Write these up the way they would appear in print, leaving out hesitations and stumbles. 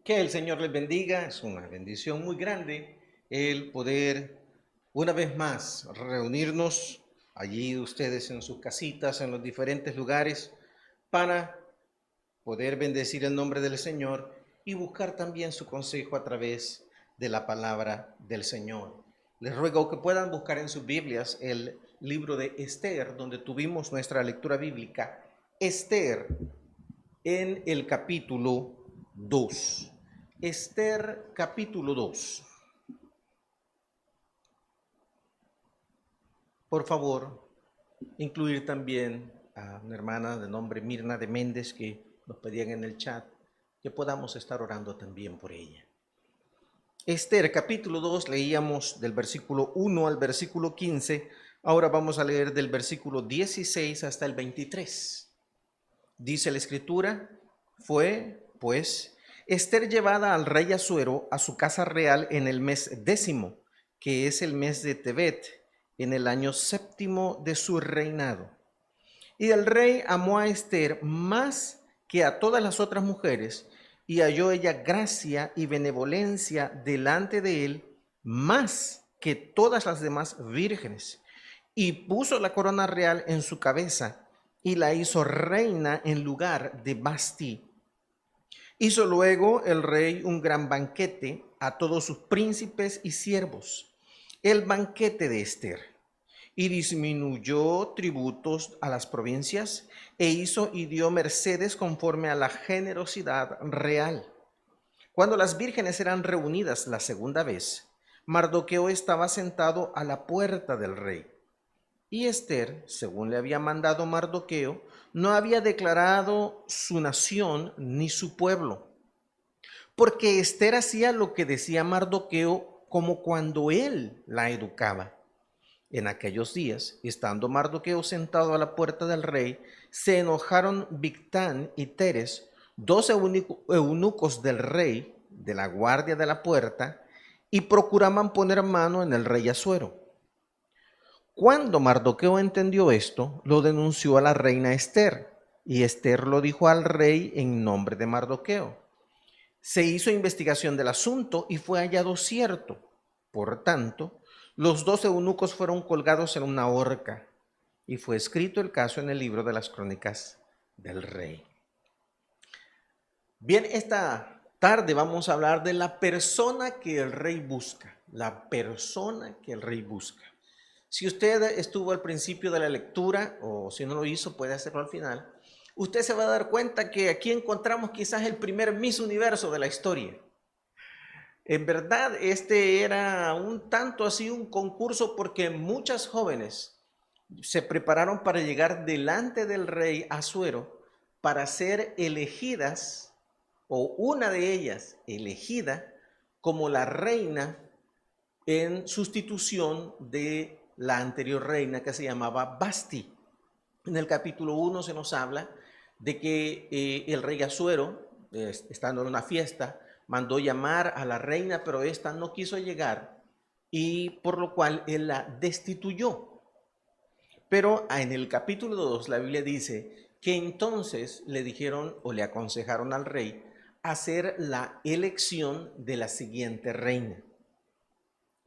Que el Señor les bendiga, es una bendición muy grande el poder una vez más reunirnos allí ustedes en sus casitas, en los diferentes lugares, para poder bendecir el nombre del Señor y buscar también su consejo a través de la palabra del Señor. Les ruego que puedan buscar en sus Biblias el libro de Esther, donde tuvimos nuestra lectura bíblica. Esther en el capítulo 2. Esther capítulo 2. Por favor, incluir también a una hermana de nombre Mirna de Méndez que nos pedían en el chat que podamos estar orando también por ella. Esther capítulo 2 leíamos del versículo 1 al versículo 15. Ahora vamos a leer del versículo 16 hasta el 23. Dice la escritura: fue, pues, Esther llevada al rey Asuero a su casa real en el mes 10º, que es el mes de Tebet, en el año 7º de su reinado. Y el rey amó a Esther más que a todas las otras mujeres, y halló ella gracia y benevolencia delante de él más que todas las demás vírgenes. Y puso la corona real en su cabeza y la hizo reina en lugar de Basti. Hizo luego el rey un gran banquete a todos sus príncipes y siervos, el banquete de Esther, y disminuyó tributos a las provincias e hizo y dio mercedes conforme a la generosidad real. Cuando las vírgenes eran reunidas la segunda vez, Mardoqueo estaba sentado a la puerta del rey. Y Esther, según le había mandado Mardoqueo, no había declarado su nación ni su pueblo, porque Esther hacía lo que decía Mardoqueo como cuando él la educaba. En aquellos días, estando Mardoqueo sentado a la puerta del rey, se enojaron Bigtán y Teres, dos eunucos del rey, de la guardia de la puerta, y procuraban poner mano en el rey Asuero. Cuando Mardoqueo entendió esto, lo denunció a la reina Esther, y Esther lo dijo al rey en nombre de Mardoqueo. Se hizo investigación del asunto y fue hallado cierto. Por tanto, los dos eunucos fueron colgados en una horca, y fue escrito el caso en el libro de las crónicas del rey. Bien, esta tarde vamos a hablar de la persona que el rey busca, la persona que el rey busca. Si usted estuvo al principio de la lectura, o si no lo hizo, puede hacerlo al final, usted se va a dar cuenta que aquí encontramos quizás el primer Miss Universo de la historia. En verdad, este era un tanto así un concurso porque muchas jóvenes se prepararon para llegar delante del rey Asuero para ser elegidas, o una de ellas elegida como la reina en sustitución de la anterior reina que se llamaba Basti. En el capítulo 1 se nos habla de que el rey Asuero, estando en una fiesta, mandó llamar a la reina, pero esta no quiso llegar, y por lo cual él la destituyó. Pero en el capítulo 2 la Biblia dice que entonces le dijeron o le aconsejaron al rey hacer la elección de la siguiente reina.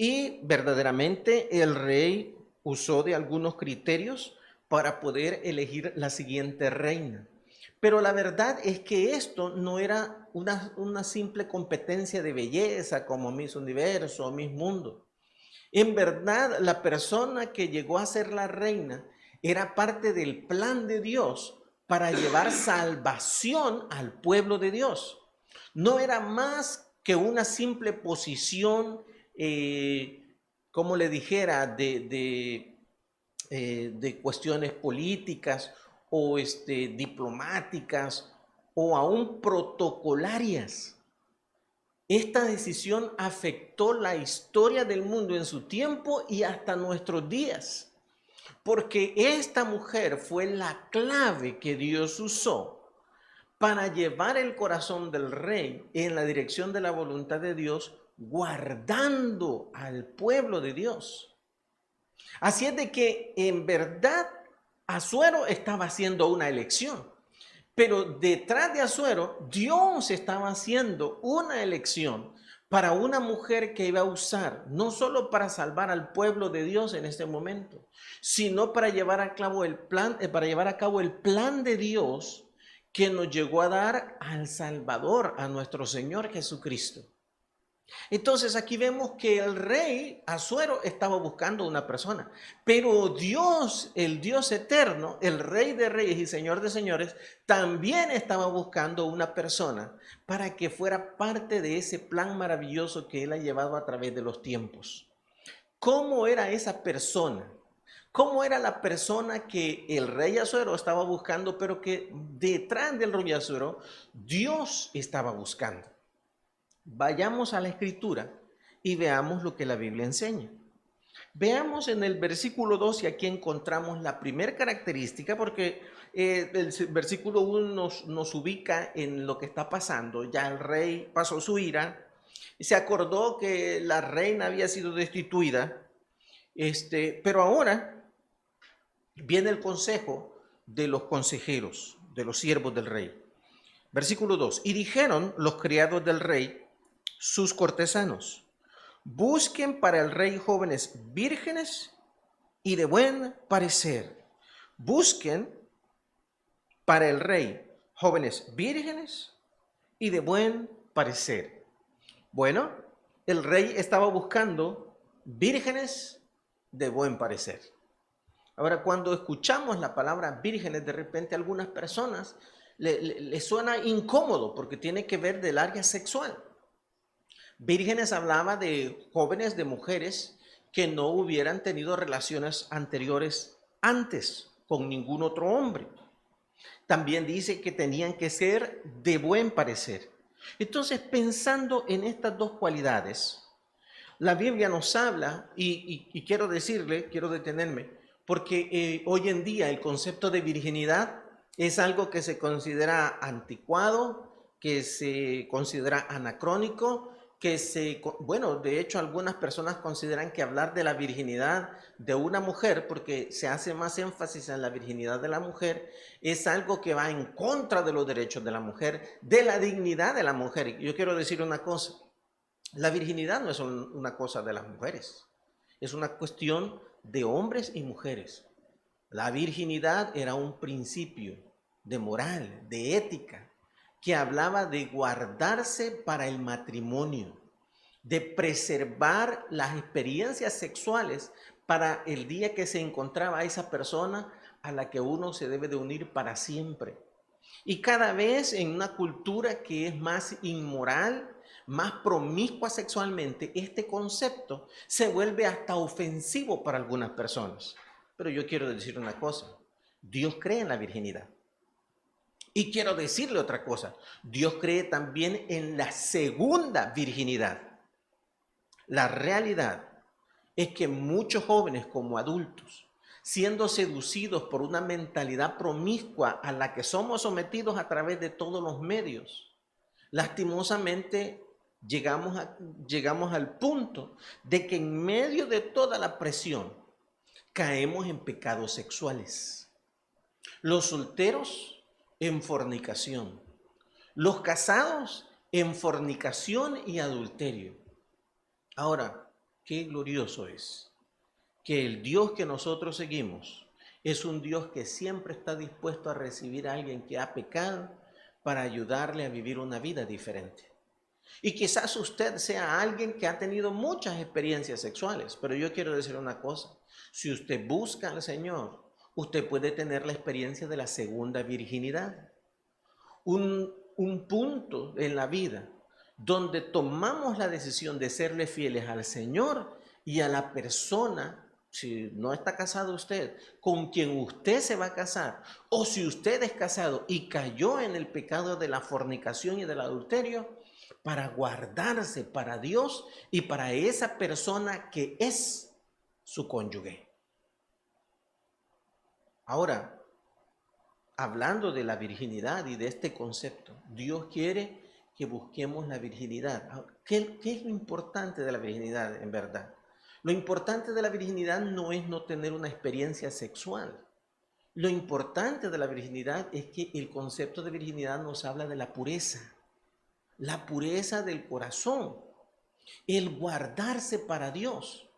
Y verdaderamente el rey usó de algunos criterios para poder elegir la siguiente reina. Pero la verdad es que esto no era una simple competencia de belleza como Miss Universo o Miss Mundo. En verdad, la persona que llegó a ser la reina era parte del plan de Dios para llevar salvación al pueblo de Dios. No era más que una simple posición, como le dijera, de cuestiones políticas o diplomáticas o aún protocolarias. Esta decisión afectó la historia del mundo en su tiempo y hasta nuestros días, porque esta mujer fue la clave que Dios usó para llevar el corazón del rey en la dirección de la voluntad de Dios, guardando al pueblo de Dios. Así es de que en verdad Asuero estaba haciendo una elección, Pero detrás de Asuero, Dios estaba haciendo una elección para una mujer que iba a usar, no solo para salvar al pueblo de Dios en este momento, sino para llevar a cabo el plan de Dios que nos llegó a dar al Salvador, a nuestro Señor Jesucristo. Entonces aquí vemos que el rey Asuero estaba buscando una persona, pero Dios, el Dios eterno, el rey de reyes y señor de señores, también estaba buscando una persona para que fuera parte de ese plan maravilloso que él ha llevado a través de los tiempos. ¿Cómo era esa persona? ¿Cómo era la persona que el rey Asuero estaba buscando, pero que detrás del rey Asuero Dios estaba buscando? Vayamos a la escritura y veamos lo que la Biblia enseña. Veamos en el versículo 2 y aquí encontramos la primera característica porque el versículo 1 nos ubica en lo que está pasando. Ya el rey pasó su ira y se acordó que la reina había sido destituida, pero ahora viene el consejo de los consejeros, de los siervos del rey. Versículo 2. Y dijeron los criados del rey, sus cortesanos, busquen para el rey jóvenes vírgenes y de buen parecer. Busquen para el rey jóvenes vírgenes y de buen parecer. Bueno, el rey estaba buscando vírgenes de buen parecer. Ahora, cuando escuchamos la palabra vírgenes, de repente a algunas personas le suena incómodo porque tiene que ver del área sexual. Vírgenes hablaba de jóvenes, de mujeres que no hubieran tenido relaciones anteriores antes con ningún otro hombre. También dice que tenían que ser de buen parecer. Entonces, pensando en estas dos cualidades, la Biblia nos habla, y quiero decirle, quiero detenerme, porque hoy en día el concepto de virginidad es algo que se considera anticuado, que se considera anacrónico, bueno, de hecho algunas personas consideran que hablar de la virginidad de una mujer, porque se hace más énfasis en la virginidad de la mujer, es algo que va en contra de los derechos de la mujer, de la dignidad de la mujer. Yo quiero decir una cosa, la virginidad no es una cosa de las mujeres, es una cuestión de hombres y mujeres. La virginidad era un principio de moral, de ética, que hablaba de guardarse para el matrimonio, de preservar las experiencias sexuales para el día que se encontraba esa persona a la que uno se debe de unir para siempre. Y cada vez en una cultura que es más inmoral, más promiscua sexualmente, este concepto se vuelve hasta ofensivo para algunas personas. Pero yo quiero decir una cosa, Dios cree en la virginidad. Y quiero decirle otra cosa, Dios cree también en la segunda virginidad. La realidad es que muchos jóvenes como adultos, siendo seducidos por una mentalidad promiscua a la que somos sometidos a través de todos los medios, lastimosamente llegamos al punto de que en medio de toda la presión caemos en pecados sexuales. Los solteros en fornicación, los casados en fornicación y adulterio. Ahora, qué glorioso es que el Dios que nosotros seguimos es un Dios que siempre está dispuesto a recibir a alguien que ha pecado para ayudarle a vivir una vida diferente. Y quizás usted sea alguien que ha tenido muchas experiencias sexuales, pero yo quiero decir una cosa, si usted busca al Señor, usted puede tener la experiencia de la segunda virginidad. Un punto en la vida donde tomamos la decisión de serle fieles al Señor y a la persona, si no está casado usted, con quien usted se va a casar, o si usted es casado y cayó en el pecado de la fornicación y del adulterio, para guardarse para Dios y para esa persona que es su cónyuge. Ahora, hablando de la virginidad y de este concepto, Dios quiere que busquemos la virginidad. ¿Qué es lo importante de la virginidad en verdad? Lo importante de la virginidad no es no tener una experiencia sexual. Lo importante de la virginidad es que el concepto de virginidad nos habla de la pureza del corazón, el guardarse para Dios.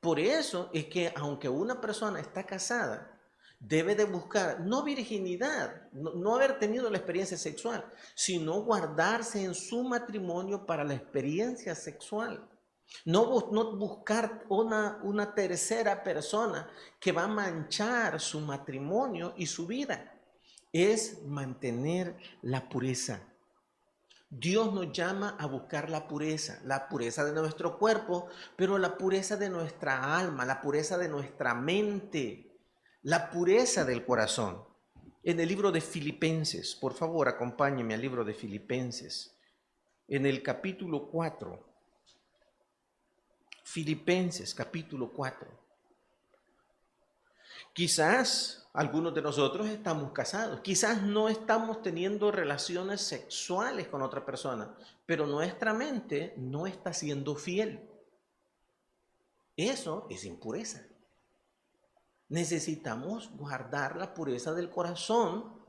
Por eso es que aunque una persona está casada, debe de buscar no virginidad, no haber tenido la experiencia sexual, sino guardarse en su matrimonio para la experiencia sexual. No buscar una tercera persona que va a manchar su matrimonio y su vida. Es mantener la pureza. Dios nos llama a buscar la pureza de nuestro cuerpo, pero la pureza de nuestra alma, la pureza de nuestra mente, la pureza del corazón. En el libro de Filipenses, por favor, acompáñenme al libro de Filipenses, en el capítulo 4. Filipenses, capítulo 4. Quizás algunos de nosotros estamos casados, quizás no estamos teniendo relaciones sexuales con otra persona, pero nuestra mente no está siendo fiel. Eso es impureza. Necesitamos guardar la pureza del corazón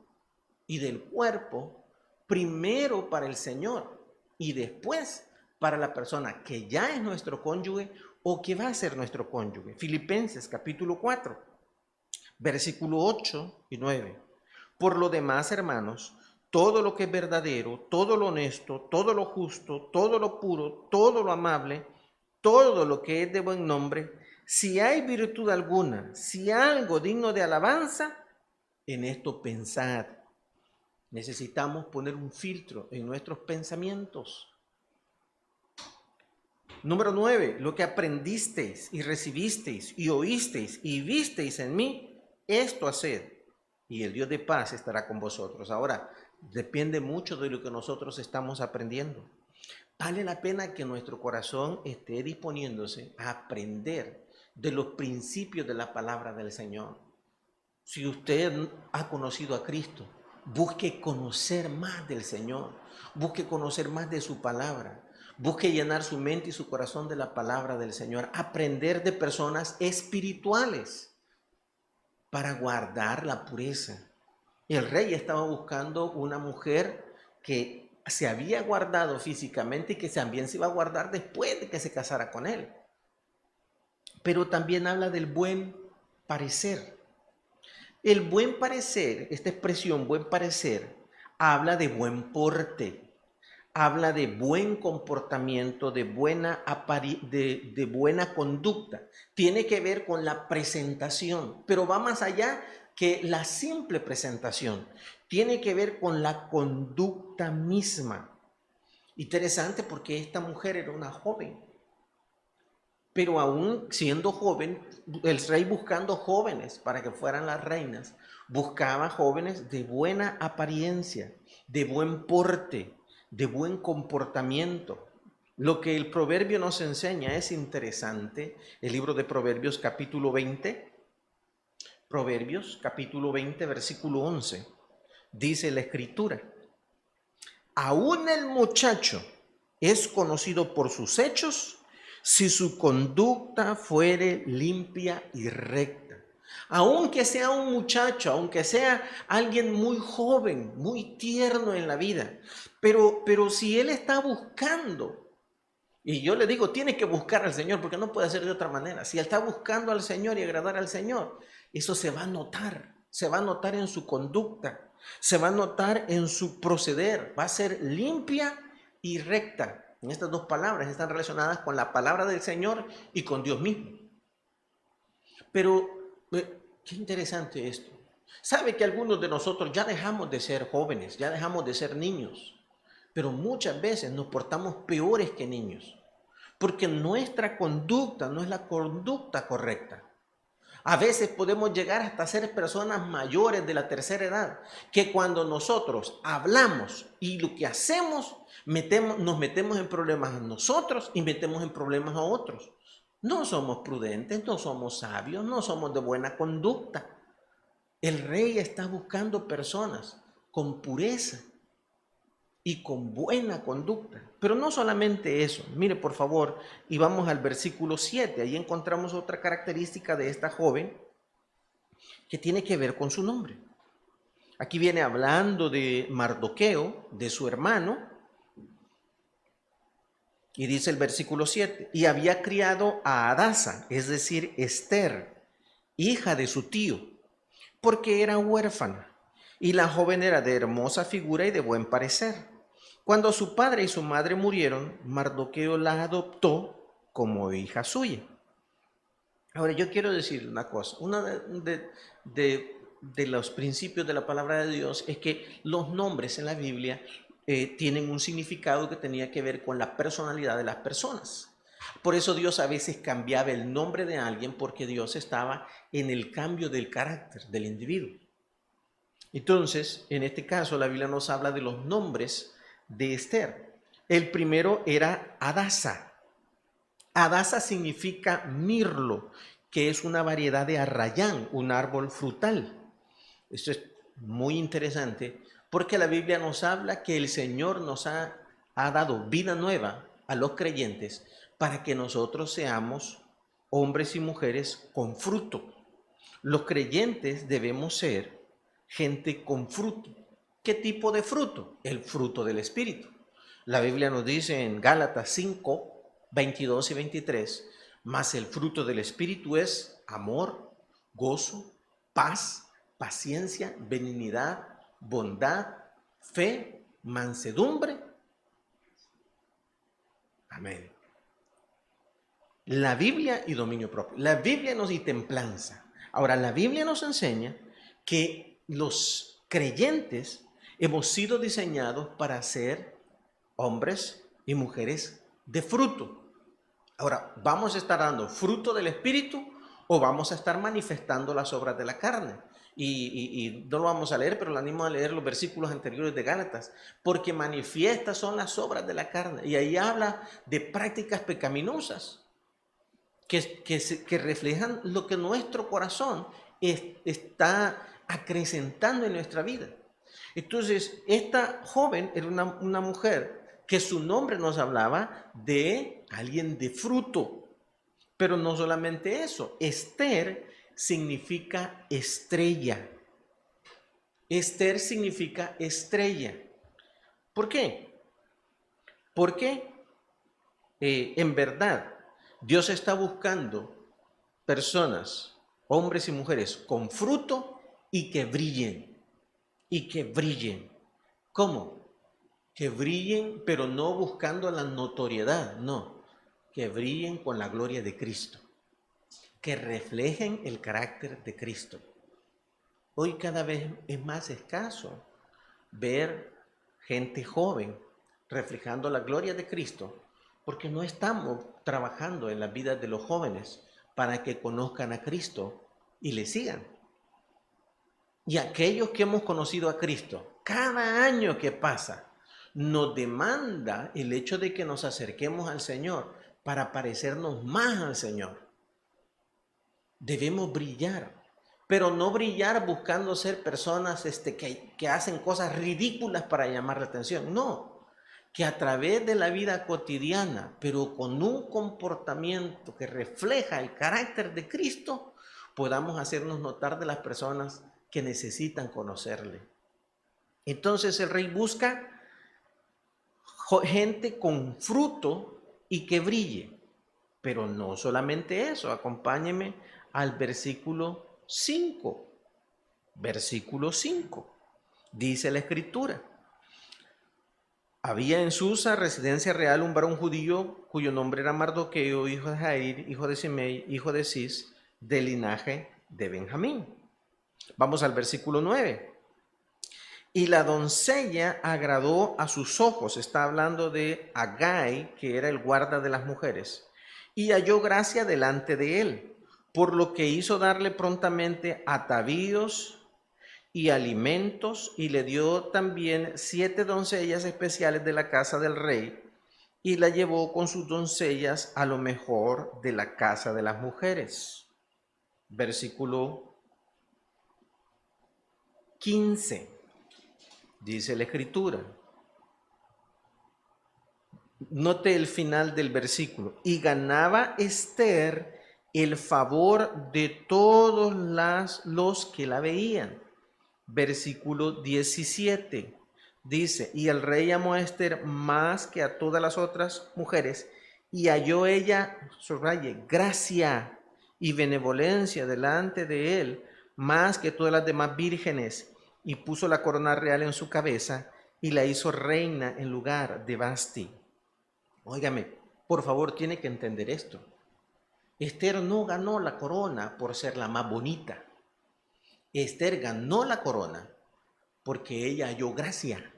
y del cuerpo, primero para el Señor y después para la persona que ya es nuestro cónyuge o que va a ser nuestro cónyuge. Filipenses capítulo 4. Versículo 8 y 9. Por lo demás, hermanos, todo lo que es verdadero, todo lo honesto, todo lo justo, todo lo puro, todo lo amable, todo lo que es de buen nombre, si hay virtud alguna, si algo digno de alabanza, en esto pensad. Necesitamos poner un filtro en nuestros pensamientos. Número 9, lo que aprendisteis y recibisteis y oísteis y visteis en mí, esto haced, y el Dios de paz estará con vosotros. Ahora, depende mucho de lo que nosotros estamos aprendiendo. Vale la pena que nuestro corazón esté disponiéndose a aprender de los principios de la palabra del Señor. Si usted ha conocido a Cristo, busque conocer más del Señor, busque conocer más de su palabra, busque llenar su mente y su corazón de la palabra del Señor, aprender de personas espirituales para guardar la pureza. El rey estaba buscando una mujer que se había guardado físicamente y que también se iba a guardar después de que se casara con él. Pero también habla del buen parecer. El buen parecer, esta expresión buen parecer, habla de buen porte, habla de buen comportamiento, de buena conducta. Tiene que ver con la presentación, pero va más allá que la simple presentación. Tiene que ver con la conducta misma. Interesante porque esta mujer era una joven, pero aún siendo joven, el rey buscando jóvenes para que fueran las reinas, buscaba jóvenes de buena apariencia, de buen porte, de buen comportamiento. Lo que el proverbio nos enseña es interesante. El libro de Proverbios capítulo 20, versículo 11, dice la escritura: aún el muchacho es conocido por sus hechos si su conducta fuere limpia y recta. Aunque sea un muchacho, aunque sea alguien muy joven, muy tierno en la vida, pero si él está buscando, y yo le digo, tiene que buscar al Señor, porque no puede ser de otra manera. Si él está buscando al Señor y agradar al Señor, eso se va a notar en su conducta, se va a notar en su proceder, va a ser limpia y recta. En estas dos palabras están relacionadas con la palabra del Señor y con Dios mismo. Pero, qué interesante esto. ¿Sabe que algunos de nosotros ya dejamos de ser jóvenes, ya dejamos de ser niños? Pero muchas veces nos portamos peores que niños, porque nuestra conducta no es la conducta correcta. A veces podemos llegar hasta ser personas mayores de la tercera edad, que cuando nosotros hablamos y lo que hacemos, nos metemos en problemas a nosotros y metemos en problemas a otros. No somos prudentes, no somos sabios, no somos de buena conducta. El rey está buscando personas con pureza y con buena conducta. Pero no solamente eso. Mire, por favor, y vamos al versículo 7. Ahí encontramos otra característica de esta joven que tiene que ver con su nombre. Aquí viene hablando de Mardoqueo, de su hermano, y dice el versículo 7, y había criado a Hadasa, es decir, Esther, hija de su tío, porque era huérfana, y la joven era de hermosa figura y de buen parecer. Cuando su padre y su madre murieron, Mardoqueo la adoptó como hija suya. Ahora, yo quiero decir una cosa. Uno de los principios de la palabra de Dios es que los nombres en la Biblia tienen un significado que tenía que ver con la personalidad de las personas. Por eso Dios a veces cambiaba el nombre de alguien, porque Dios estaba en el cambio del carácter del individuo. Entonces, en este caso, la Biblia nos habla de los nombres de Esther. El primero era Hadasa. Hadasa significa mirlo, que es una variedad de arrayán, un árbol frutal. Esto es muy interesante porque la Biblia nos habla que el Señor nos ha dado vida nueva a los creyentes para que nosotros seamos hombres y mujeres con fruto. Los creyentes debemos ser gente con fruto. ¿Qué tipo de fruto? El fruto del Espíritu. La Biblia nos dice en Gálatas 5, 22 y 23, mas el fruto del Espíritu es amor, gozo, paz, paciencia, benignidad, bondad, fe, mansedumbre. Amén. La Biblia y dominio propio. La Biblia y templanza. Ahora, la Biblia nos enseña que los creyentes hemos sido diseñados para ser hombres y mujeres de fruto. Ahora, ¿vamos a estar dando fruto del Espíritu o vamos a estar manifestando las obras de la carne? Y no lo vamos a leer, pero lo animo a leer los versículos anteriores de Gálatas, porque manifiestas son las obras de la carne. Y ahí habla de prácticas pecaminosas que reflejan lo que nuestro corazón está acrecentando en nuestra vida. Entonces, esta joven era una mujer que su nombre nos hablaba de alguien de fruto. Pero no solamente eso, Esther significa estrella. Esther significa estrella. ¿Por qué? Porque en verdad Dios está buscando personas, hombres y mujeres con fruto y que brillen. Y que brillen. ¿Cómo? Que brillen, pero no buscando la notoriedad, no. Que brillen con la gloria de Cristo. Que reflejen el carácter de Cristo. Hoy cada vez es más escaso ver gente joven reflejando la gloria de Cristo, porque no estamos trabajando en la vida de los jóvenes para que conozcan a Cristo y le sigan. Y aquellos que hemos conocido a Cristo, cada año que pasa, nos demanda el hecho de que nos acerquemos al Señor para parecernos más al Señor. Debemos brillar, pero no brillar buscando ser personas que hacen cosas ridículas para llamar la atención. No, que a través de la vida cotidiana, pero con un comportamiento que refleja el carácter de Cristo, podamos hacernos notar de las personas que necesitan conocerle. Entonces el rey busca gente con fruto y que brille. Pero no solamente eso, acompáñeme al versículo 5. Versículo 5. Dice la escritura: había en Susa, residencia real, un varón judío cuyo nombre era Mardoqueo, hijo de Jair, hijo de Simei, hijo de Cis, del linaje de Benjamín. Vamos al versículo 9. Y la doncella agradó a sus ojos. Está hablando de Agai, que era el guarda de las mujeres. Y halló gracia delante de él, por lo que hizo darle prontamente atavíos y alimentos, y le dio también 7 doncellas especiales de la casa del rey, y la llevó con sus doncellas a lo mejor de la casa de las mujeres. Versículo 15. Dice la escritura. Note el final del versículo. Y ganaba Esther el favor de todos los que la veían. Versículo 17 dice, y el rey amó a Esther más que a todas las otras mujeres, y halló ella, subraye, gracia y benevolencia delante de él, más que todas las demás vírgenes, y puso la corona real en su cabeza, y la hizo reina en lugar de Vasti. Óigame, por favor, tiene que entender esto. Esther no ganó la corona por ser la más bonita. Esther ganó la corona porque ella halló gracia.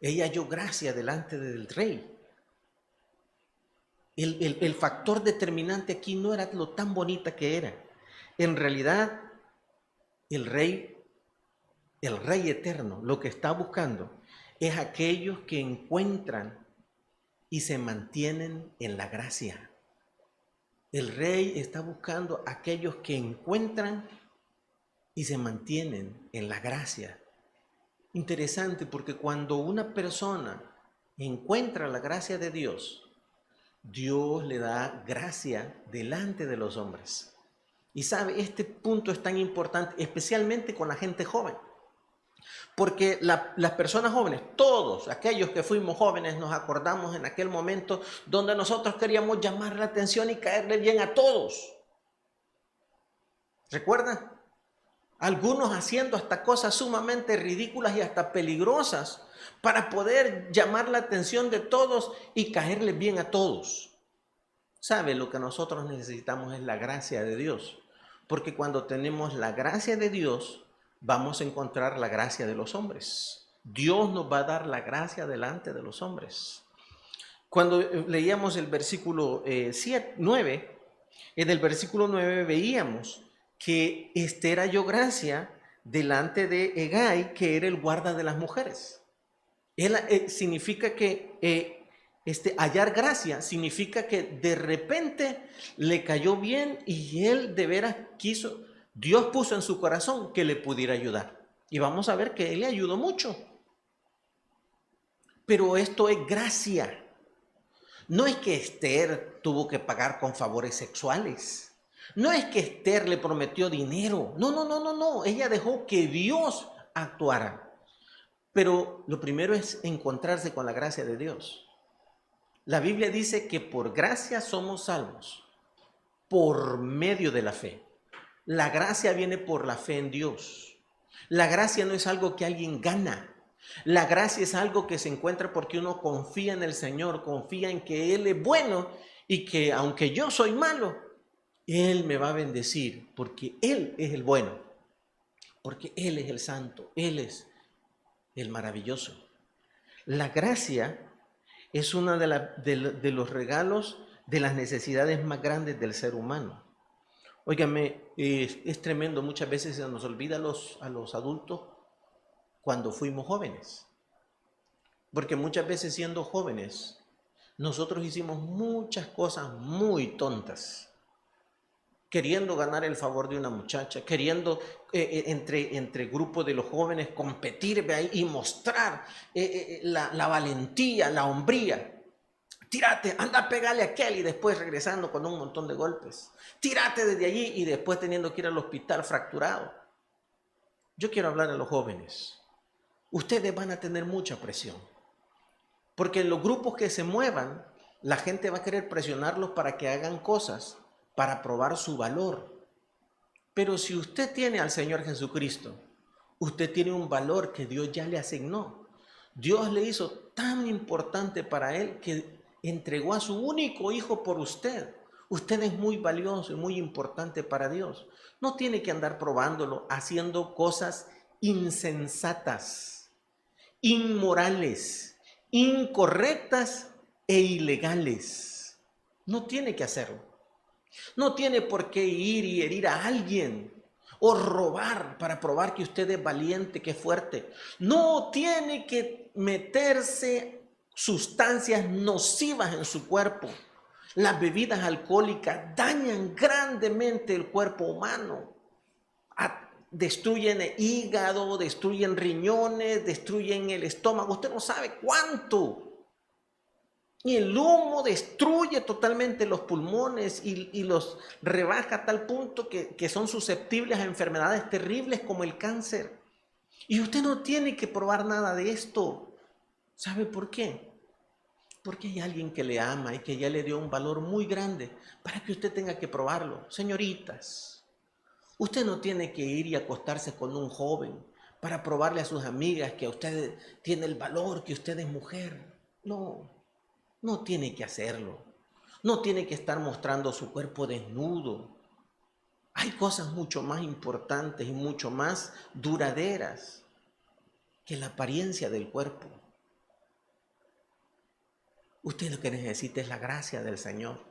Ella halló gracia delante del rey. El factor determinante aquí no era lo tan bonita que era. En realidad, el rey eterno, lo que está buscando es aquellos que encuentran y se mantienen en la gracia. El rey está buscando aquellos que encuentran y se mantienen en la gracia. Interesante, porque cuando una persona encuentra la gracia de Dios, Dios le da gracia delante de los hombres. Y sabe, este punto es tan importante, especialmente con la gente joven. Porque las personas jóvenes, todos aquellos que fuimos jóvenes, nos acordamos en aquel momento donde nosotros queríamos llamar la atención y caerle bien a todos. ¿Recuerdan? Algunos haciendo hasta cosas sumamente ridículas y hasta peligrosas para poder llamar la atención de todos y caerle bien a todos. ¿Sabe? Lo que nosotros necesitamos es la gracia de Dios. Porque cuando tenemos la gracia de Dios, vamos a encontrar la gracia de los hombres. Dios nos va a dar la gracia delante de los hombres. Cuando leíamos el versículo 9, en el versículo 9 veíamos que Esther halló gracia delante de Hegai, que era el guarda de las mujeres. Significa que hallar gracia significa que de repente le cayó bien y él de veras quiso, Dios puso en su corazón que le pudiera ayudar. Y vamos a ver que él le ayudó mucho. Pero esto es gracia. No es que Esther tuvo que pagar con favores sexuales. No es que Esther le prometió dinero. No. Ella dejó que Dios actuara. Pero lo primero es encontrarse con la gracia de Dios. La Biblia dice que por gracia somos salvos, por medio de la fe. La gracia viene por la fe en Dios. La gracia no es algo que alguien gana. La gracia es algo que se encuentra porque uno confía en el Señor, confía en que Él es bueno y que aunque yo soy malo, Él me va a bendecir porque Él es el bueno, porque Él es el santo, Él es el maravilloso. La gracia es uno de los regalos de las necesidades más grandes del ser humano. Óigame, es tremendo, muchas veces se nos olvida a los adultos cuando fuimos jóvenes. Porque muchas veces siendo jóvenes, nosotros hicimos muchas cosas muy tontas. Queriendo ganar el favor de una muchacha, queriendo entre grupos de los jóvenes competir y mostrar la valentía, la hombría. Tírate, anda a pegarle a aquel y después regresando con un montón de golpes. Tírate desde allí y después teniendo que ir al hospital fracturado. Yo quiero hablar a los jóvenes. Ustedes van a tener mucha presión. Porque en los grupos que se muevan, la gente va a querer presionarlos para que hagan cosas para probar su valor. Pero si usted tiene al Señor Jesucristo, usted tiene un valor que Dios ya le asignó. Dios le hizo tan importante para él que entregó a su único hijo por usted. Usted es muy valioso y muy importante para Dios. No tiene que andar probándolo, haciendo cosas insensatas, inmorales, incorrectas e ilegales. No tiene que hacerlo. No tiene por qué ir y herir a alguien o robar para probar que usted es valiente, que es fuerte. No tiene que meterse sustancias nocivas en su cuerpo. Las bebidas alcohólicas dañan grandemente el cuerpo humano. Destruyen el hígado, destruyen riñones, destruyen el estómago. Usted no sabe cuánto. Y el humo destruye totalmente los pulmones y los rebaja a tal punto que son susceptibles a enfermedades terribles como el cáncer. Y usted no tiene que probar nada de esto. ¿Sabe por qué? Porque hay alguien que le ama y que ya le dio un valor muy grande para que usted tenga que probarlo. Señoritas, usted no tiene que ir y acostarse con un joven para probarle a sus amigas que usted tiene el valor, que usted es mujer. No, no tiene que hacerlo. No tiene que estar mostrando su cuerpo desnudo. Hay cosas mucho más importantes y mucho más duraderas que la apariencia del cuerpo. Usted lo que necesita es la gracia del Señor.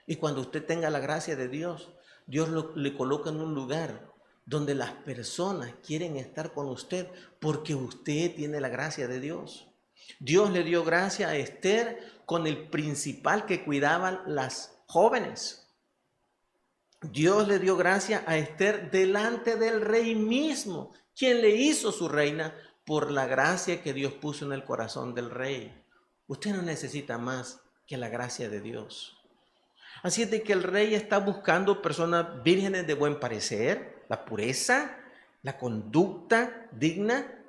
Y cuando usted tenga la gracia de Dios, Dios le coloca en un lugar donde las personas quieren estar con usted porque usted tiene la gracia de Dios. Dios le dio gracia a Esther con el principal que cuidaban las jóvenes. Dios le dio gracia a Esther delante del rey mismo, quien le hizo su reina por la gracia que Dios puso en el corazón del rey. Usted no necesita más que la gracia de Dios. Así es de que el rey está buscando personas vírgenes de buen parecer, la pureza, la conducta digna.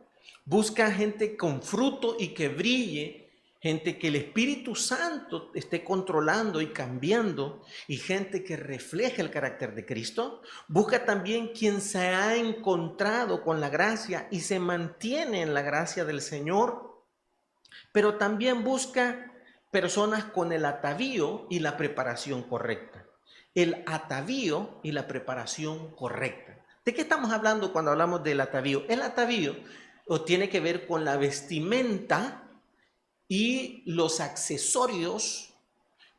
Busca gente con fruto y que brille, gente que el Espíritu Santo esté controlando y cambiando, y gente que refleje el carácter de Cristo. Busca también quien se ha encontrado con la gracia y se mantiene en la gracia del Señor, pero también busca personas con el atavío y la preparación correcta. El atavío y la preparación correcta. ¿De qué estamos hablando cuando hablamos del atavío? El atavío tiene que ver con la vestimenta y los accesorios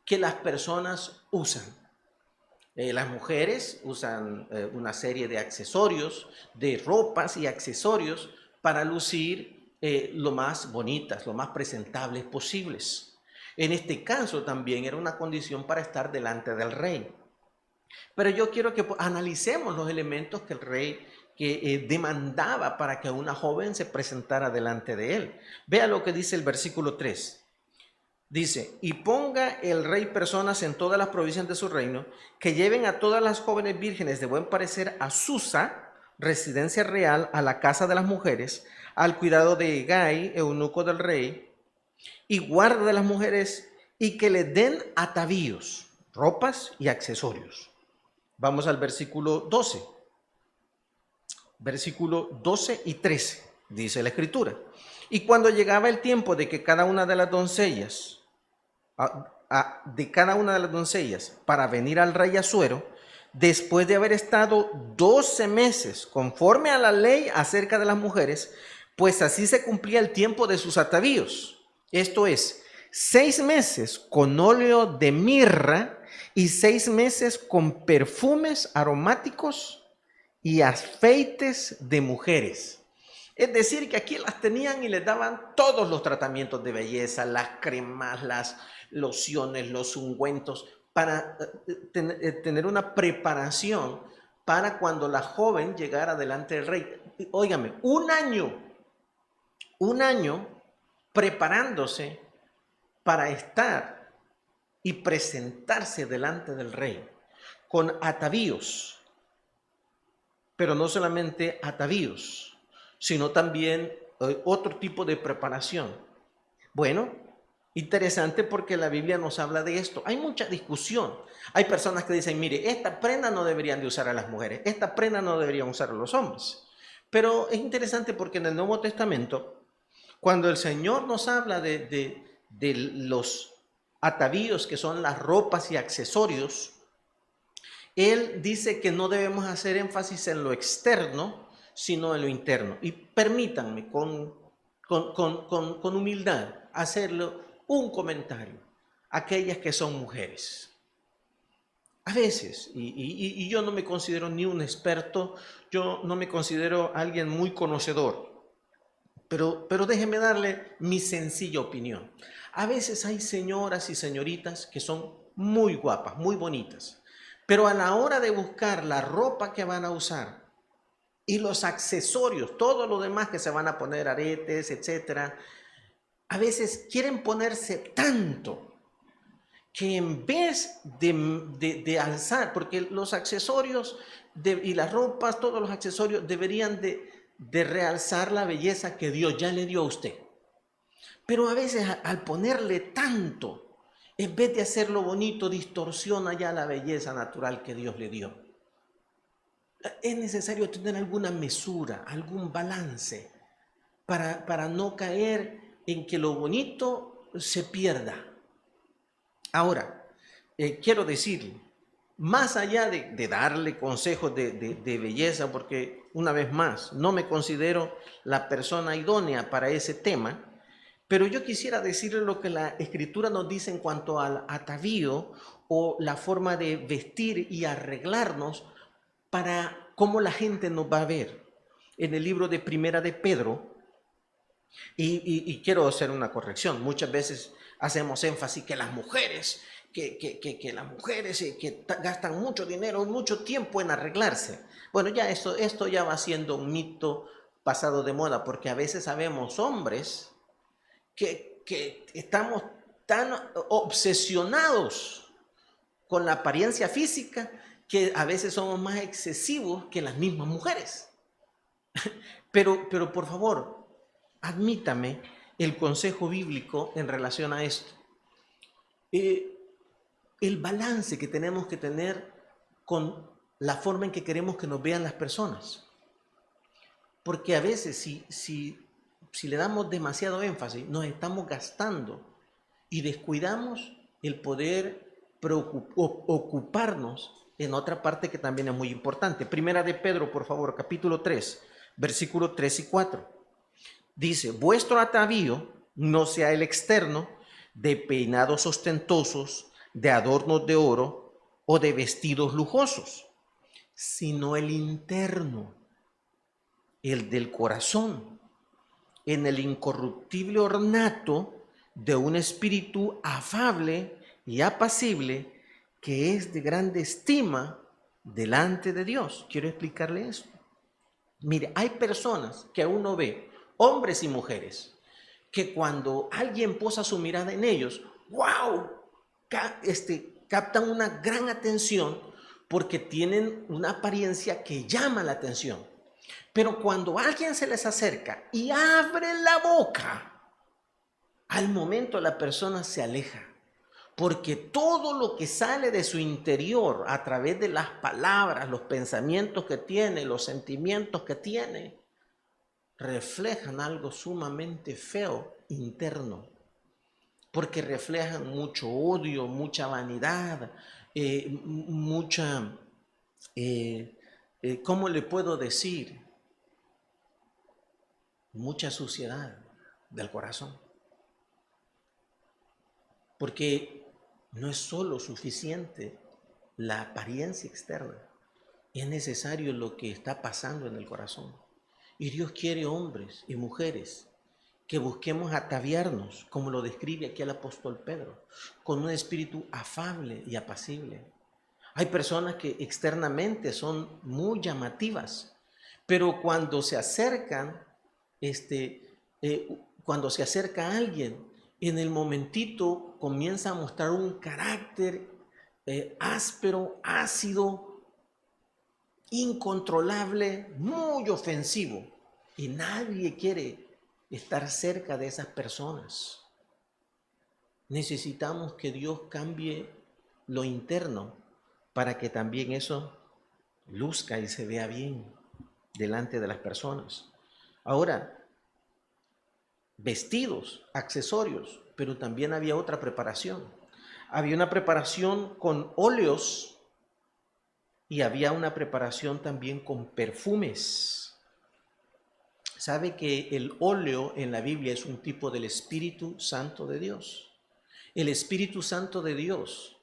que las personas usan. Las mujeres usan una serie de accesorios, de ropas y accesorios para lucir lo más bonitas, lo más presentables posibles. En este caso también era una condición para estar delante del rey. Pero yo quiero que analicemos los elementos que el rey demandaba para que una joven se presentara delante de él. Vea lo que dice el versículo 3. Dice, y ponga el rey personas en todas las provincias de su reino, que lleven a todas las jóvenes vírgenes de buen parecer a Susa, residencia real, a la casa de las mujeres, al cuidado de Hegai, eunuco del rey, y guarda de las mujeres, y que le den atavíos, ropas y accesorios. Vamos al versículo 12. Versículo 12 y 13, dice la escritura. Y cuando llegaba el tiempo de que cada una de las doncellas, para venir al rey Asuero, después de haber estado 12 meses conforme a la ley acerca de las mujeres, pues así se cumplía el tiempo de sus atavíos. Esto es, 6 meses con óleo de mirra y 6 meses con perfumes aromáticos y afeites de mujeres. Es decir, que aquí las tenían y les daban todos los tratamientos de belleza, las cremas, las lociones, los ungüentos, para tener una preparación para cuando la joven llegara delante del rey. Óigame, un año preparándose para estar y presentarse delante del rey con atavíos, pero no solamente atavíos, sino también otro tipo de preparación. Bueno, interesante porque la Biblia nos habla de esto. Hay mucha discusión. Hay personas que dicen, mire, esta prenda no deberían de usar a las mujeres, esta prenda no deberían usar a los hombres. Pero es interesante porque en el Nuevo Testamento, cuando el Señor nos habla de los atavíos, que son las ropas y accesorios, Él dice que no debemos hacer énfasis en lo externo, sino en lo interno. Y permítanme con humildad hacerle un comentario a aquellas que son mujeres. A veces, y yo no me considero ni un experto, yo no me considero alguien muy conocedor, pero déjeme darle mi sencilla opinión. A veces hay señoras y señoritas que son muy guapas, muy bonitas, pero a la hora de buscar la ropa que van a usar y los accesorios, todo lo demás que se van a poner, aretes, etcétera, a veces quieren ponerse tanto que en vez de alzar, porque los accesorios y las ropas, todos los accesorios deberían de realzar la belleza que Dios ya le dio a usted. Pero a veces al ponerle tanto, en vez de hacerlo bonito, distorsiona ya la belleza natural que Dios le dio. Es necesario tener alguna mesura, algún balance, para no caer en que lo bonito se pierda. Ahora, quiero decirle, más allá de darle consejos de belleza, porque una vez más, no me considero la persona idónea para ese tema, pero yo quisiera decirle lo que la Escritura nos dice en cuanto al atavío o la forma de vestir y arreglarnos para cómo la gente nos va a ver. En el libro de Primera de Pedro, y quiero hacer una corrección, muchas veces hacemos énfasis que las mujeres, que las mujeres que gastan mucho dinero, mucho tiempo en arreglarse. Bueno, ya esto ya va siendo un mito pasado de moda, porque a veces sabemos hombres que estamos tan obsesionados con la apariencia física que a veces somos más excesivos que las mismas mujeres. Pero por favor, admítame el consejo bíblico en relación a esto. El balance que tenemos que tener con la forma en que queremos que nos vean las personas. Porque a veces si le damos demasiado énfasis, nos estamos gastando y descuidamos el poder ocuparnos en otra parte que también es muy importante. Primera de Pedro, por favor, capítulo 3, versículos 3 y 4. Dice, vuestro atavío no sea el externo, de peinados ostentosos, de adornos de oro o de vestidos lujosos, sino el interno, el del corazón, en el incorruptible ornato de un espíritu afable y apacible, que es de grande estima delante de Dios. Quiero explicarle eso. Mire, hay personas que uno ve, hombres y mujeres, que cuando alguien posa su mirada en ellos, ¡wow!, captan una gran atención porque tienen una apariencia que llama la atención. Pero cuando alguien se les acerca y abre la boca, al momento la persona se aleja, porque todo lo que sale de su interior a través de las palabras, los pensamientos que tiene, los sentimientos que tiene, reflejan algo sumamente feo interno, porque reflejan mucho odio, mucha vanidad, ¿cómo le puedo decir? Mucha suciedad del corazón. Porque no es solo suficiente la apariencia externa, es necesario lo que está pasando en el corazón. Y Dios quiere hombres y mujeres que busquemos ataviarnos, como lo describe aquí el apóstol Pedro, con un espíritu afable y apacible. Hay personas que externamente son muy llamativas, pero cuando se acercan, cuando se acerca a alguien, en el momentito comienza a mostrar un carácter áspero, ácido, incontrolable, muy ofensivo. Y nadie quiere estar cerca de esas personas. Necesitamos que Dios cambie lo interno para que también eso luzca y se vea bien delante de las personas. Ahora, vestidos, accesorios, pero también había otra preparación. Había una preparación con óleos y había una preparación también con perfumes. ¿Sabe que el óleo en la Biblia es un tipo del Espíritu Santo de Dios? El Espíritu Santo de Dios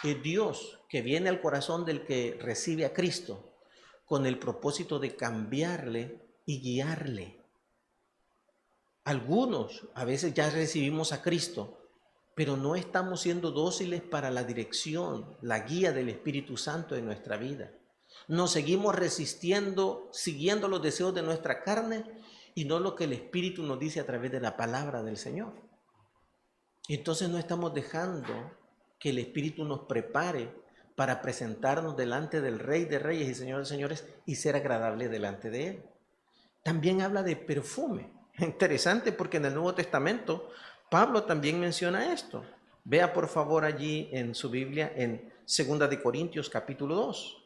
es Dios que viene al corazón del que recibe a Cristo con el propósito de cambiarle y guiarle. Algunos a veces ya recibimos a Cristo, pero no estamos siendo dóciles para la dirección, la guía del Espíritu Santo en nuestra vida. Nos seguimos resistiendo, siguiendo los deseos de nuestra carne y no lo que el Espíritu nos dice a través de la palabra del Señor. Entonces no estamos dejando que el Espíritu nos prepare para presentarnos delante del Rey de Reyes y Señor de Señores y ser agradable delante de Él. También habla de perfume. Interesante porque en el Nuevo Testamento Pablo también menciona esto. Vea por favor allí en su Biblia en 2 de Corintios capítulo 2.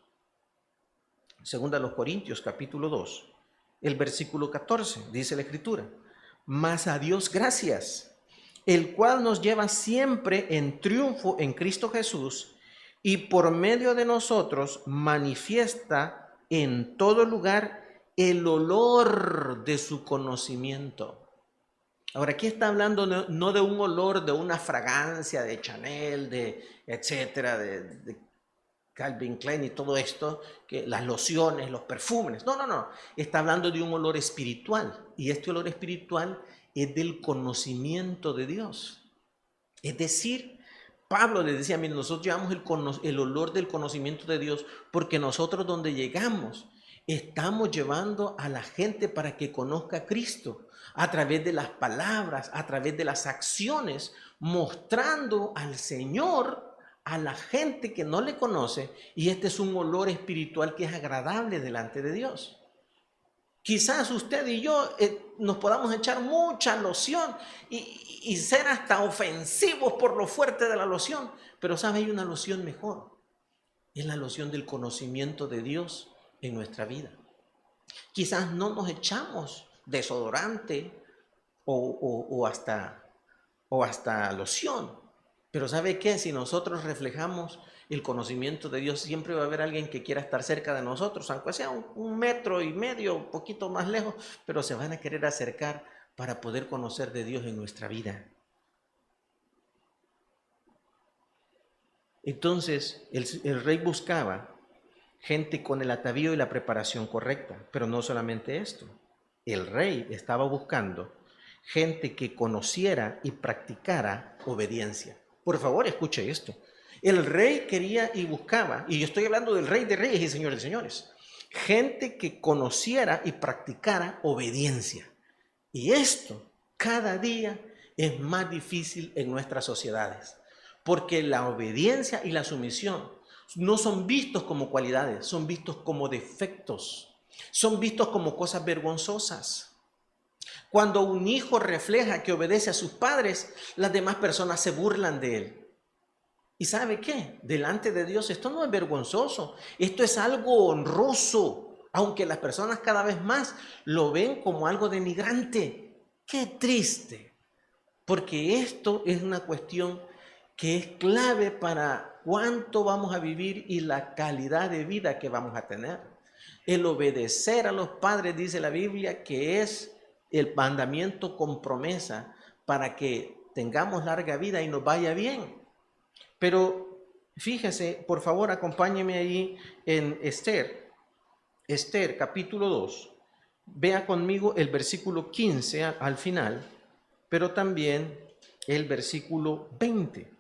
2 de los Corintios capítulo 2. El versículo 14 dice la Escritura: mas a Dios gracias, el cual nos lleva siempre en triunfo en Cristo Jesús y por medio de nosotros manifiesta en todo lugar el olor de su conocimiento. Ahora, aquí está hablando no de un olor, de una fragancia de Chanel, de etcétera, de Calvin Klein y todo esto, que las lociones, los perfumes. No, no, no. Está hablando de un olor espiritual. Y este olor espiritual es del conocimiento de Dios. Es decir, Pablo le decía: mira, nosotros llevamos el olor del conocimiento de Dios porque nosotros donde llegamos estamos llevando a la gente para que conozca a Cristo a través de las palabras, a través de las acciones, mostrando al Señor a la gente que no le conoce, y este es un olor espiritual que es agradable delante de Dios. Quizás usted y yo nos podamos echar mucha loción y ser hasta ofensivos por lo fuerte de la loción, pero sabe, hay una loción mejor, es la loción del conocimiento de Dios en nuestra vida. Quizás no nos echamos desodorante o hasta loción, pero ¿sabe qué? Si nosotros reflejamos el conocimiento de Dios, siempre va a haber alguien que quiera estar cerca de nosotros, aunque sea un metro y medio, un poquito más lejos, pero se van a querer acercar para poder conocer de Dios en nuestra vida. Entonces, el rey buscaba gente con el atavío y la preparación correcta, pero no solamente esto. El rey estaba buscando gente que conociera y practicara obediencia. Por favor, escuche esto. El rey quería y buscaba, y yo estoy hablando del Rey de Reyes y Señor de Señores, gente que conociera y practicara obediencia. Y esto cada día es más difícil en nuestras sociedades, porque la obediencia y la sumisión no son vistos como cualidades, son vistos como defectos, son vistos como cosas vergonzosas. Cuando un hijo refleja que obedece a sus padres, las demás personas se burlan de él. ¿Y sabe qué? Delante de Dios esto no es vergonzoso, esto es algo honroso, aunque las personas cada vez más lo ven como algo denigrante. ¡Qué triste! Porque esto es una cuestión que es clave para cuánto vamos a vivir y la calidad de vida que vamos a tener. El obedecer a los padres, dice la Biblia, que es el mandamiento con promesa para que tengamos larga vida y nos vaya bien. Pero fíjese, por favor, acompáñeme ahí en Esther capítulo 2. Vea conmigo el versículo 15 al final, pero también el versículo 20.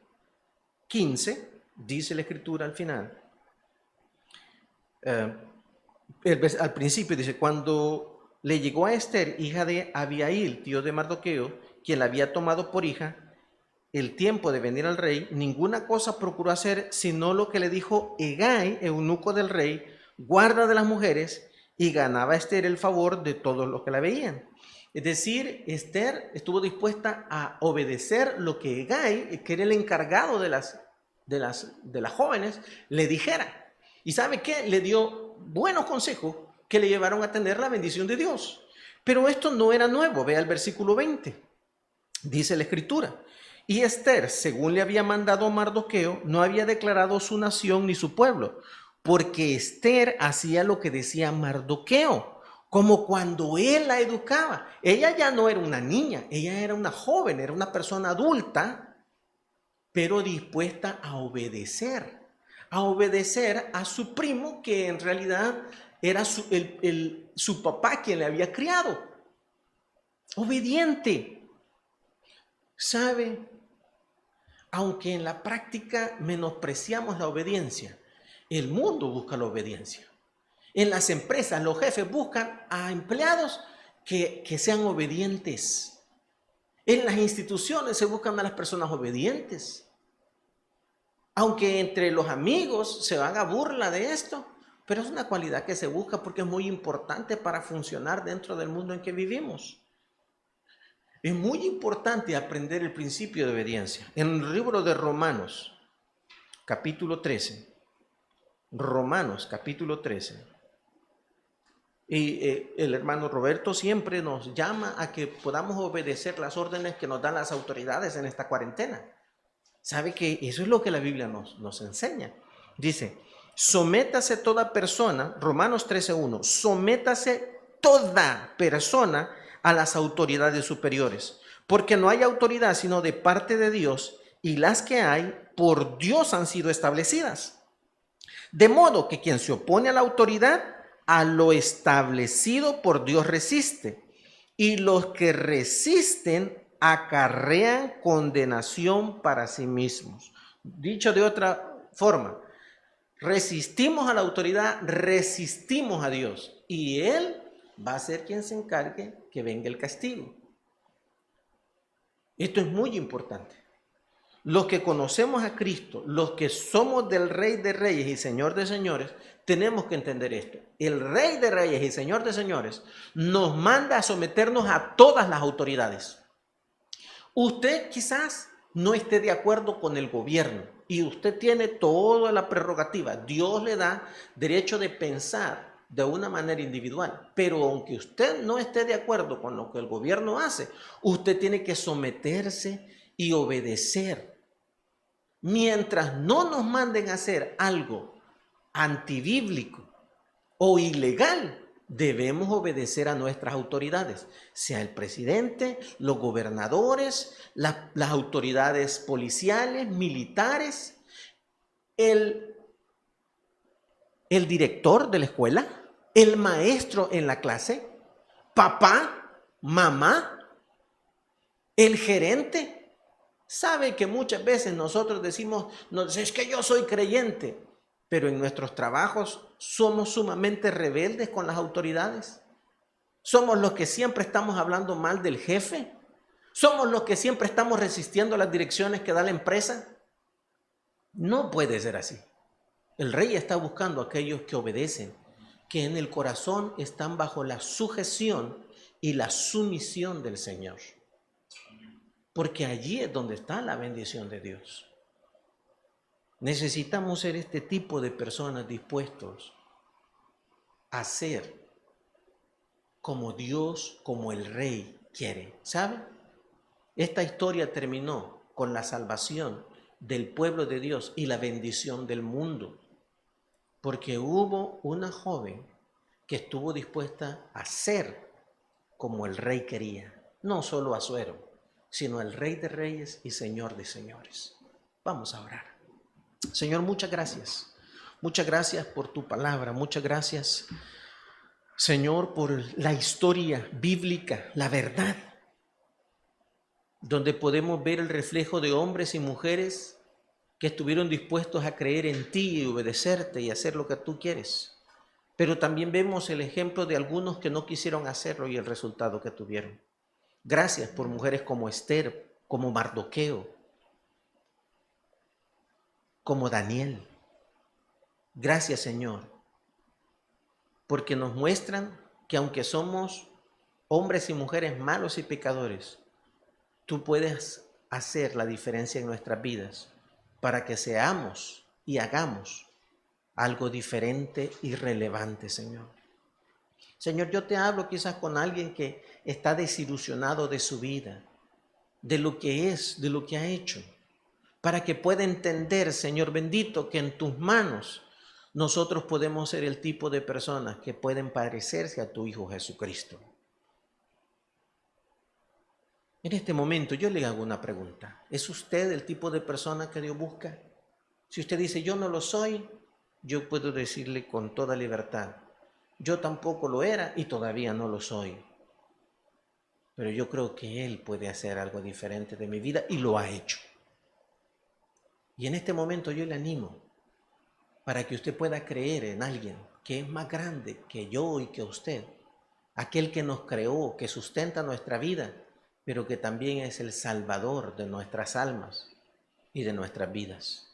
15, dice la Escritura al final. Al principio dice: cuando le llegó a Esther, hija de Abihail, tío de Mardoqueo, quien la había tomado por hija, el tiempo de venir al rey, ninguna cosa procuró hacer sino lo que le dijo Hegai, eunuco del rey, guarda de las mujeres, y ganaba Esther el favor de todos los que la veían. Es decir, Esther estuvo dispuesta a obedecer lo que Hegai, que era el encargado de las jóvenes, le dijera. ¿Y sabe qué? Le dio buenos consejos que le llevaron a tener la bendición de Dios. Pero esto no era nuevo. Vea el versículo 20. Dice la Escritura: y Esther, según le había mandado Mardoqueo, no había declarado su nación ni su pueblo, porque Esther hacía lo que decía Mardoqueo, como cuando él la educaba. Ella ya no era una niña, ella era una joven, era una persona adulta, pero dispuesta a obedecer a su primo, que en realidad era su papá quien le había criado. Obediente. ¿Sabe? Aunque en la práctica menospreciamos la obediencia, el mundo busca la obediencia. En las empresas los jefes buscan a empleados que sean obedientes. En las instituciones se buscan a las personas obedientes. Aunque entre los amigos se haga burla de esto, pero es una cualidad que se busca porque es muy importante para funcionar dentro del mundo en que vivimos. Es muy importante aprender el principio de obediencia. En el libro de Romanos, capítulo 13, Romanos, capítulo 13, y el hermano Roberto siempre nos llama a que podamos obedecer las órdenes que nos dan las autoridades en esta cuarentena. ¿Sabe que eso es lo que la Biblia nos enseña? Dice, sométase toda persona, Romanos 13:1, sométase toda persona a las autoridades superiores, porque no hay autoridad sino de parte de Dios, y las que hay por Dios han sido establecidas. De modo que quien se opone a la autoridad, a lo establecido por Dios resiste, y los que resisten acarrean condenación para sí mismos. Dicho de otra forma, resistimos a la autoridad, resistimos a Dios, y Él va a ser quien se encargue que venga el castigo. Esto es muy importante. Los que conocemos a Cristo, los que somos del Rey de Reyes y Señor de Señores, tenemos que entender esto. El Rey de Reyes y Señor de Señores nos manda a someternos a todas las autoridades. Usted quizás no esté de acuerdo con el gobierno y usted tiene toda la prerrogativa. Dios le da derecho de pensar de una manera individual, pero aunque usted no esté de acuerdo con lo que el gobierno hace, usted tiene que someterse y obedecer. Mientras no nos manden a hacer algo antibíblico o ilegal, debemos obedecer a nuestras autoridades, sea el presidente, los gobernadores, las autoridades policiales, militares, el, el director de la escuela, el maestro en la clase, papá, mamá, el gerente. Sabe que muchas veces nosotros decimos, no, es que yo soy creyente, pero en nuestros trabajos somos sumamente rebeldes con las autoridades. Somos los que siempre estamos hablando mal del jefe. Somos los que siempre estamos resistiendo las direcciones que da la empresa. No puede ser así. El rey está buscando a aquellos que obedecen, que en el corazón están bajo la sujeción y la sumisión del Señor. Porque allí es donde está la bendición de Dios. Necesitamos ser este tipo de personas dispuestos a ser como Dios, como el Rey quiere. ¿Sabe? Esta historia terminó con la salvación del pueblo de Dios y la bendición del mundo, porque hubo una joven que estuvo dispuesta a ser como el Rey quería, no solo Asuero, sino el Rey de Reyes y Señor de Señores. Vamos a orar. Señor, muchas gracias. Muchas gracias por tu palabra. Muchas gracias, Señor, por la historia bíblica, la verdad, donde podemos ver el reflejo de hombres y mujeres que estuvieron dispuestos a creer en ti y obedecerte y hacer lo que tú quieres. Pero también vemos el ejemplo de algunos que no quisieron hacerlo y el resultado que tuvieron. Gracias por mujeres como Esther, como Mardoqueo, como Daniel. Gracias, Señor, porque nos muestran que aunque somos hombres y mujeres malos y pecadores, tú puedes hacer la diferencia en nuestras vidas para que seamos y hagamos algo diferente y relevante, Señor. Señor, yo te hablo quizás con alguien que está desilusionado de su vida, de lo que es, de lo que ha hecho, para que pueda entender, Señor bendito, que en tus manos nosotros podemos ser el tipo de personas que pueden parecerse a tu Hijo Jesucristo. En este momento yo le hago una pregunta. ¿Es usted el tipo de persona que Dios busca? Si usted dice, yo no lo soy, yo puedo decirle con toda libertad, yo tampoco lo era y todavía no lo soy. Pero yo creo que Él puede hacer algo diferente de mi vida y lo ha hecho. Y en este momento yo le animo para que usted pueda creer en alguien que es más grande que yo y que usted. Aquel que nos creó, que sustenta nuestra vida, pero que también es el salvador de nuestras almas y de nuestras vidas.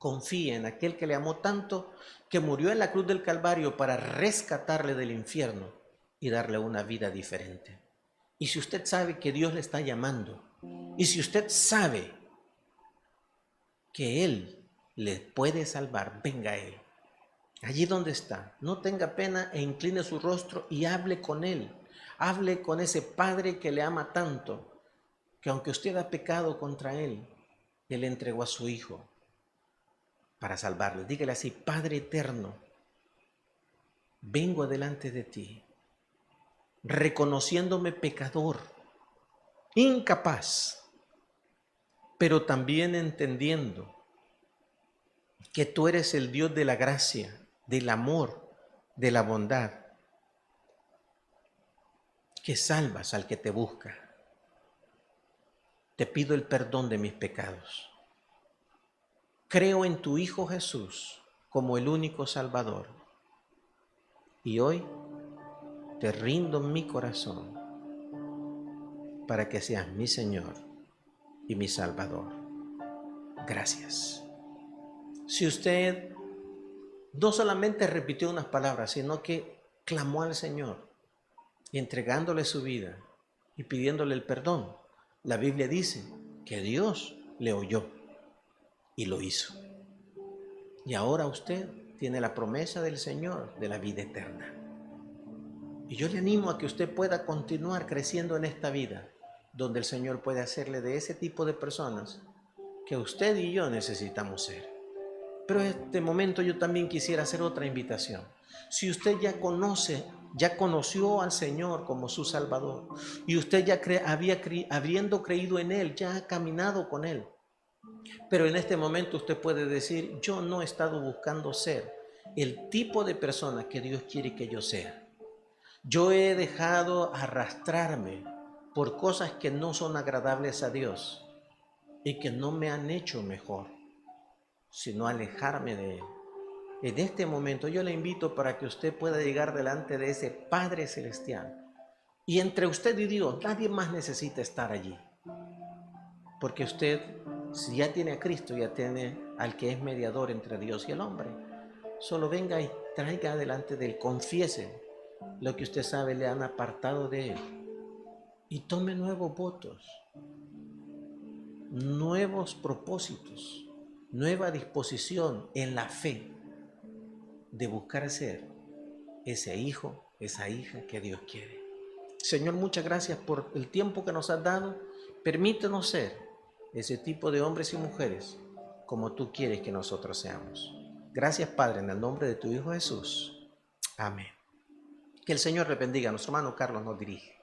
confíe en aquel que le amó tanto, que murió en la cruz del Calvario para rescatarle del infierno y darle una vida diferente. Y si usted sabe que Dios le está llamando, y si usted sabe que Él le puede salvar, venga a Él. Allí donde está, no tenga pena e incline su rostro y hable con Él. Hable con ese Padre que le ama tanto, que aunque usted ha pecado contra Él, Él entregó a su Hijo para salvarle. Dígale así: Padre eterno, vengo delante de ti, reconociéndome pecador, incapaz, pero también entendiendo que tú eres el Dios de la gracia, del amor, de la bondad, que salvas al que te busca. Te pido el perdón de mis pecados. Creo en tu Hijo Jesús como el único Salvador. Y hoy te rindo mi corazón para que seas mi Señor y mi Salvador. Gracias. Si usted no solamente repitió unas palabras, sino que clamó al Señor, entregándole su vida y pidiéndole el perdón, la Biblia dice que Dios le oyó y lo hizo. Y ahora usted tiene la promesa del Señor de la vida eterna. Y yo le animo a que usted pueda continuar creciendo en esta vida, donde el Señor puede hacerle de ese tipo de personas que usted y yo necesitamos ser. Pero en este momento yo también quisiera hacer otra invitación. Si usted ya conoció al Señor como su Salvador, y usted ya habiendo creído en Él, ya ha caminado con Él, pero en este momento usted puede decir: yo no he estado buscando ser el tipo de persona que Dios quiere que yo sea. Yo he dejado arrastrarme por cosas que no son agradables a Dios y que no me han hecho mejor, sino alejarme de Él. En este momento yo le invito para que usted pueda llegar delante de ese Padre Celestial. Y entre usted y Dios, nadie más necesita estar allí. Porque usted, si ya tiene a Cristo, ya tiene al que es mediador entre Dios y el hombre. Solo venga y traiga delante de Él, confiese lo que usted sabe le han apartado de Él. Y tome nuevos votos, nuevos propósitos, nueva disposición en la fe de buscar ser ese hijo, esa hija que Dios quiere. Señor, muchas gracias por el tiempo que nos has dado. Permítenos ser ese tipo de hombres y mujeres como tú quieres que nosotros seamos. Gracias, Padre, en el nombre de tu Hijo Jesús. Amén. Que el Señor le bendiga. Nuestro hermano Carlos nos dirige.